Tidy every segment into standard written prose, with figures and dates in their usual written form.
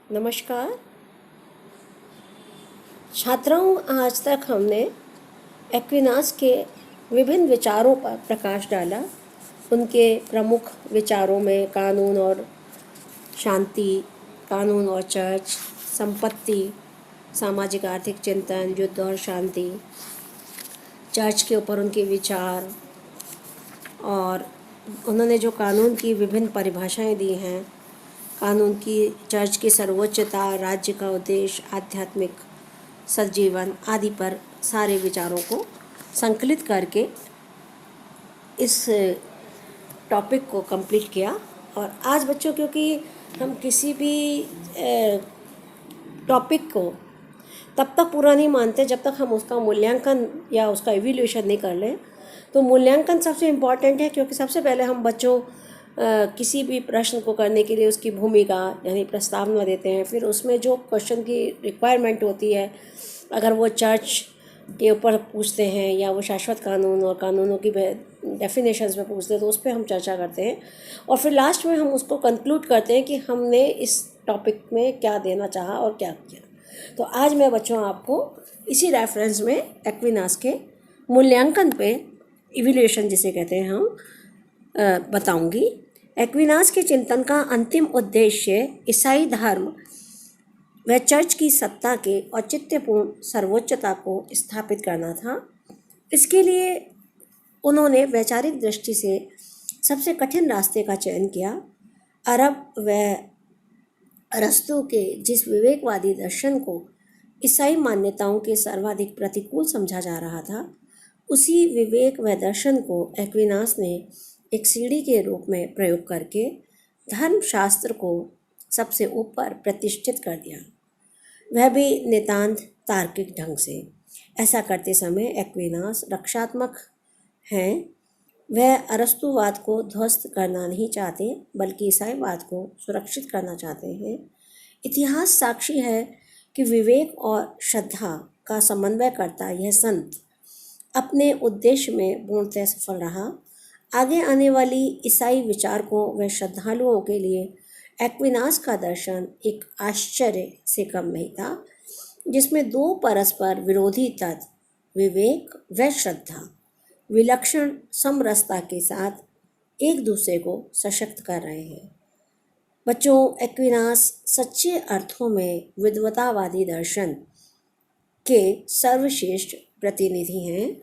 नमस्कार छात्राओं, आज तक हमने एक्विनास के विभिन्न विचारों पर प्रकाश डाला। उनके प्रमुख विचारों में कानून और शांति, कानून और चर्च, संपत्ति, सामाजिक आर्थिक चिंतन, युद्ध और शांति, चर्च के ऊपर उनके विचार, और उन्होंने जो कानून की विभिन्न परिभाषाएं दी हैं, कानून की, चर्च की सर्वोच्चता, राज्य का उद्देश्य, आध्यात्मिक सजीवन आदि पर सारे विचारों को संकलित करके इस टॉपिक को कंप्लीट किया। और आज बच्चों, क्योंकि हम किसी भी टॉपिक को तब तक पूरा नहीं मानते जब तक हम उसका मूल्यांकन या उसका इवैल्यूएशन नहीं कर लें। तो मूल्यांकन सबसे इम्पॉर्टेंट है, क्योंकि सबसे पहले हम बच्चों किसी भी प्रश्न को करने के लिए उसकी भूमिका यानी प्रस्तावना देते हैं। फिर उसमें जो क्वेश्चन की रिक्वायरमेंट होती है, अगर वो चर्च के ऊपर पूछते हैं या वो शाश्वत कानून और कानूनों की डेफिनेशंस में पूछते हैं, तो उस पर हम चर्चा करते हैं। और फिर लास्ट में हम उसको कंक्लूड करते हैं कि हमने इस टॉपिक में क्या देना चाहा और क्या किया। तो आज मैं बच्चों आपको इसी रेफरेंस में एक्विनास के मूल्यांकन पे, इवैल्यूएशन जिसे कहते हैं, हम बताऊंगी। एक्विनास के चिंतन का अंतिम उद्देश्य ईसाई धर्म व चर्च की सत्ता के औचित्यपूर्ण सर्वोच्चता को स्थापित करना था। इसके लिए उन्होंने वैचारिक दृष्टि से सबसे कठिन रास्ते का चयन किया। अरब व अरस्तु के जिस विवेकवादी दर्शन को ईसाई मान्यताओं के सर्वाधिक प्रतिकूल समझा जा रहा था, उसी विवेक व दर्शन को एक्विनास ने एक सीढ़ी के रूप में प्रयोग करके धर्मशास्त्र को सबसे ऊपर प्रतिष्ठित कर दिया, वह भी नितांत तार्किक ढंग से। ऐसा करते समय एक्विनास रक्षात्मक हैं। वह अरस्तुवाद को ध्वस्त करना नहीं चाहते, बल्कि ईसाईवाद को सुरक्षित करना चाहते हैं। इतिहास साक्षी है कि विवेक और श्रद्धा का समन्वय करता यह संत अपने उद्देश्य में पूर्णतः सफल रहा। आगे आने वाली ईसाई विचारकों व श्रद्धालुओं के लिए एक्विनास का दर्शन एक आश्चर्य से कम नहीं था, जिसमें दो परस्पर विरोधी तत्व, विवेक व श्रद्धा, विलक्षण समरसता के साथ एक दूसरे को सशक्त कर रहे हैं। बच्चों, एक्विनास सच्चे अर्थों में विद्वतावादी दर्शन के सर्वश्रेष्ठ प्रतिनिधि हैं।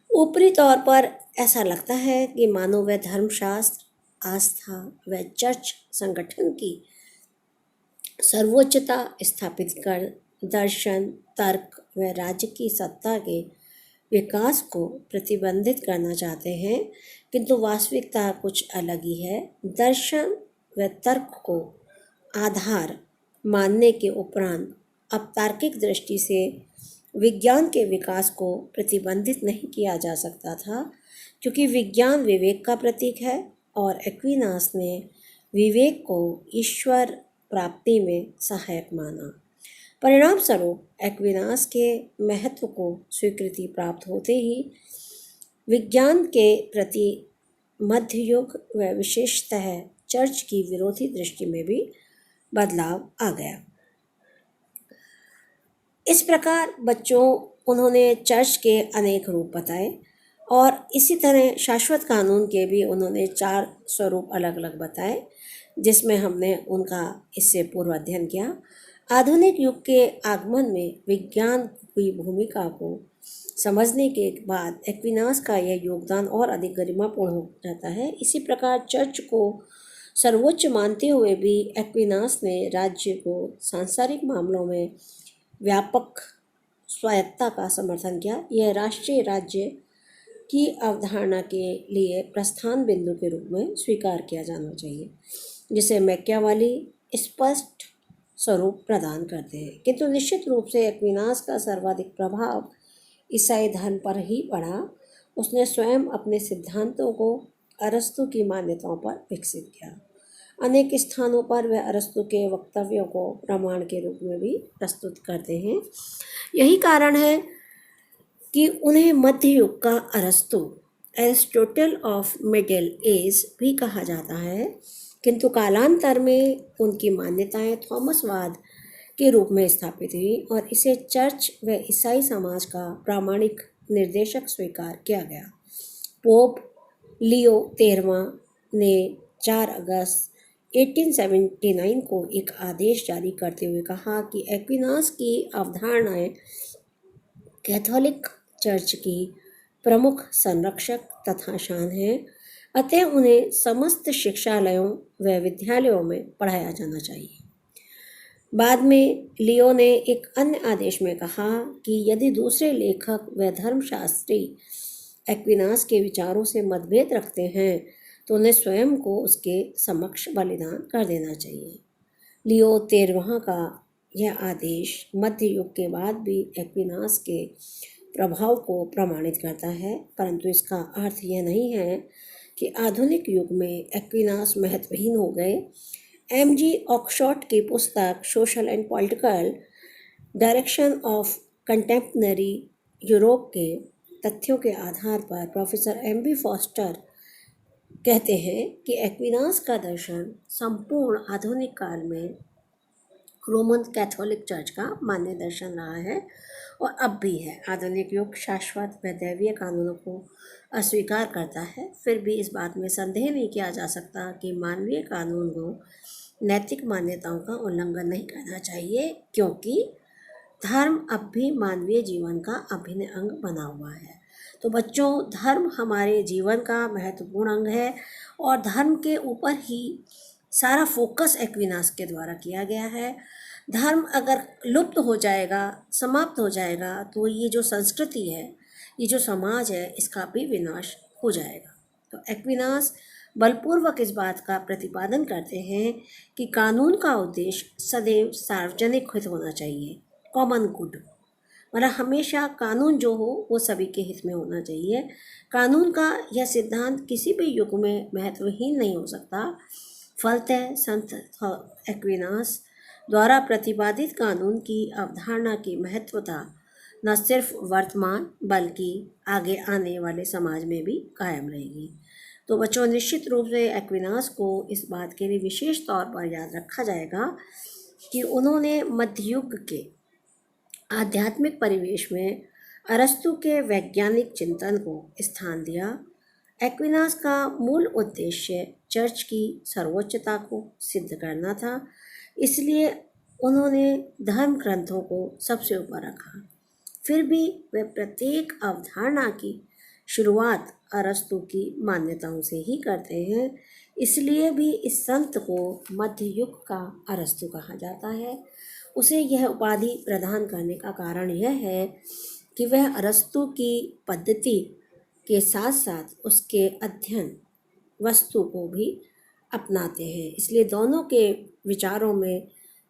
ऊपरी तौर पर ऐसा लगता है कि मानो वह धर्मशास्त्र, आस्था व चर्च संगठन की सर्वोच्चता स्थापित कर दर्शन, तर्क व राज्य की सत्ता के विकास को प्रतिबंधित करना चाहते हैं, किंतु वास्तविकता कुछ अलग ही है। दर्शन व तर्क को आधार मानने के उपरांत अब तार्किक दृष्टि से विज्ञान के विकास को प्रतिबंधित नहीं किया जा सकता था, क्योंकि विज्ञान विवेक का प्रतीक है और एक्विनास ने विवेक को ईश्वर प्राप्ति में सहायक माना। परिणाम स्वरूप एक्विनास के महत्व को स्वीकृति प्राप्त होते ही विज्ञान के प्रति मध्य युग व विशेषतः चर्च की विरोधी दृष्टि में भी बदलाव आ गया। इस प्रकार बच्चों, उन्होंने चर्च के अनेक रूप बताए और इसी तरह शाश्वत कानून के भी उन्होंने 4 स्वरूप अलग अलग बताए, जिसमें हमने उनका इससे पूर्व अध्ययन किया। आधुनिक युग के आगमन में विज्ञान की भूमिका को समझने के बाद एक्विनास का यह योगदान और अधिक गरिमापूर्ण हो जाता है। इसी प्रकार चर्च को सर्वोच्च मानते हुए भी एक्विनास ने राज्य को सांसारिक मामलों में व्यापक स्वायत्तता का समर्थन किया। यह राष्ट्रीय राज्य की अवधारणा के लिए प्रस्थान बिंदु के रूप में स्वीकार किया जाना चाहिए, जिसे मैकियावेली स्पष्ट स्वरूप प्रदान करते हैं। किंतु निश्चित रूप से एक्विनास का सर्वाधिक प्रभाव ईसाई धर्म पर ही पड़ा। उसने स्वयं अपने सिद्धांतों को अरस्तु की मान्यताओं पर विकसित किया। अनेक स्थानों पर वह अरस्तु के वक्तव्यों को प्रमाण के रूप में भी प्रस्तुत करते हैं। यही कारण है कि उन्हें मध्य युग का अरस्तु, एरिस्टोटल ऑफ मिडिल एज भी कहा जाता है, किंतु कालांतर में उनकी मान्यताएं थॉमसवाद के रूप में स्थापित हुई और इसे चर्च व ईसाई समाज का प्रामाणिक निर्देशक स्वीकार किया गया। पोप लियो 13वां ने 4 अगस्त 1879 को एक आदेश जारी करते हुए कहा कि एक्विनास की अवधारणाएं कैथोलिक चर्च की प्रमुख संरक्षक तथा शान है, अतः उन्हें समस्त शिक्षालयों व विद्यालयों में पढ़ाया जाना चाहिए। बाद में लियो ने एक अन्य आदेश में कहा कि यदि दूसरे लेखक व धर्मशास्त्री एक्विनास के विचारों से मतभेद रखते हैं तो उन्हें स्वयं को उसके समक्ष बलिदान कर देना चाहिए। लियो 13वां का यह आदेश मध्य युग के बाद भी एक्विनास के प्रभाव को प्रमाणित करता है, परंतु इसका अर्थ यह नहीं है कि आधुनिक युग में एक्विनास महत्वहीन हो गए। एम.जी. ऑक्सफोर्ड की पुस्तक social and political direction of contemporary Europe के तथ्यों के आधार पर प्रोफेसर एम.बी. फॉस्टर कहते हैं कि एक्विनास का दर्शन संपूर्ण आधुनिक काल में रोमन कैथोलिक चर्च का मान्य दर्शन रहा है और अब भी है। आधुनिक युग शाश्वत व दैवीय कानूनों को अस्वीकार करता है, फिर भी इस बात में संदेह नहीं किया जा सकता कि मानवीय कानून को नैतिक मान्यताओं का उल्लंघन नहीं करना चाहिए, क्योंकि धर्म अब भी मानवीय जीवन का अभिन्न अंग बना हुआ है। तो बच्चों, धर्म हमारे जीवन का महत्वपूर्ण अंग है और धर्म के ऊपर ही सारा फोकस एक्विनास के द्वारा किया गया है। धर्म अगर लुप्त हो जाएगा, समाप्त हो जाएगा, तो ये जो संस्कृति है, ये जो समाज है, इसका भी विनाश हो जाएगा। तो एक्विनास बलपूर्वक इस बात का प्रतिपादन करते हैं कि कानून का उद्देश्य सदैव सार्वजनिक हित होना चाहिए, कॉमन गुड। मतलब हमेशा कानून जो हो वो सभी के हित में होना चाहिए। कानून का यह सिद्धांत किसी भी युग में महत्वहीन नहीं हो सकता। फलतः संत एक्विनास द्वारा प्रतिपादित कानून की अवधारणा की महत्वता न सिर्फ वर्तमान बल्कि आगे आने वाले समाज में भी कायम रहेगी। तो बच्चों, निश्चित रूप से एक्विनास को इस बात के लिए विशेष तौर पर याद रखा जाएगा कि उन्होंने मध्य युग के आध्यात्मिक परिवेश में अरस्तु के वैज्ञानिक चिंतन को स्थान दिया। एक्विनास का मूल उद्देश्य चर्च की सर्वोच्चता को सिद्ध करना था, इसलिए उन्होंने धर्म ग्रंथों को सबसे ऊपर रखा। फिर भी वे प्रत्येक अवधारणा की शुरुआत अरस्तु की मान्यताओं से ही करते हैं, इसलिए भी इस संत को मध्य युग का अरस्तु कहा जाता है। उसे यह उपाधि प्रदान करने का कारण यह है कि वह अरस्तु की पद्धति के साथ साथ उसके अध्ययन वस्तु को भी अपनाते हैं, इसलिए दोनों के विचारों में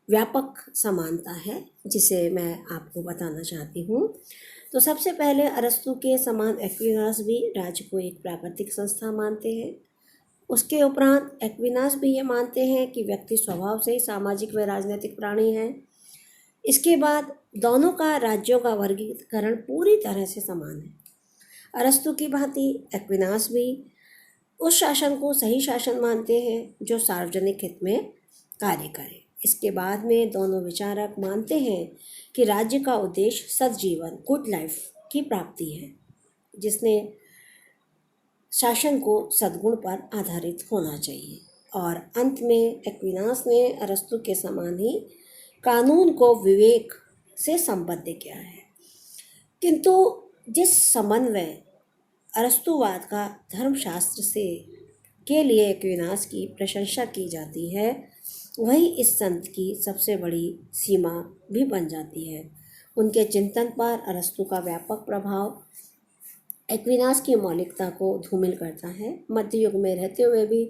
व्यापक समानता है, जिसे मैं आपको बताना चाहती हूँ। तो सबसे पहले अरस्तु के समान एक्विनास भी राज्य को एक प्राकृतिक संस्था मानते हैं। उसके उपरांत एक्विनास भी ये मानते हैं कि व्यक्ति स्वभाव से ही सामाजिक व राजनीतिक प्राणी है। इसके बाद दोनों का राज्यों का वर्गीकरण पूरी तरह से समान है। अरस्तु की भांति एक्विनास भी उस शासन को सही शासन मानते हैं जो सार्वजनिक हित में कार्य करे। इसके बाद में दोनों विचारक मानते हैं कि राज्य का उद्देश्य सद्जीवन, गुड लाइफ की प्राप्ति है, जिसने शासन को सद्गुण पर आधारित होना चाहिए। और अंत में एक्विनास ने अरस्तु के समान ही कानून को विवेक से संबद्ध किया है, किंतु जिस समन्वय अरस्तुवाद का धर्मशास्त्र से के लिए एक्विनास की प्रशंसा की जाती है, वही इस संत की सबसे बड़ी सीमा भी बन जाती है। उनके चिंतन पर अरस्तु का व्यापक प्रभाव एक्विनास की मौलिकता को धूमिल करता है। मध्य युग में रहते हुए भी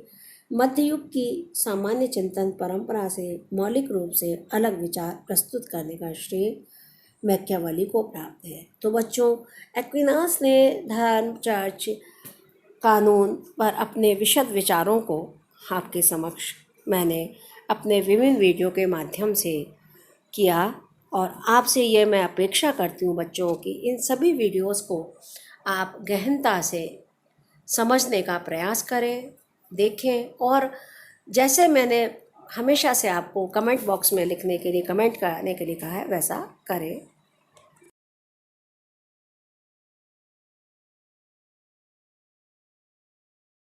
मध्य युग की सामान्य चिंतन परंपरा से मौलिक रूप से अलग विचार प्रस्तुत करने का श्रेय मैकियावेली को प्राप्त है। तो बच्चों, एक्विनास ने धर्म, चर्च, कानून पर अपने विशद विचारों को आपके समक्ष मैंने अपने विभिन्न वीडियो के माध्यम से किया, और आपसे ये मैं अपेक्षा करती हूँ बच्चों कि इन सभी वीडियोस को आप गहनता से समझने का प्रयास करें, देखें और जैसे मैंने हमेशा से आपको कमेंट बॉक्स में लिखने के लिए, कमेंट करने के लिए कहा है, वैसा करें।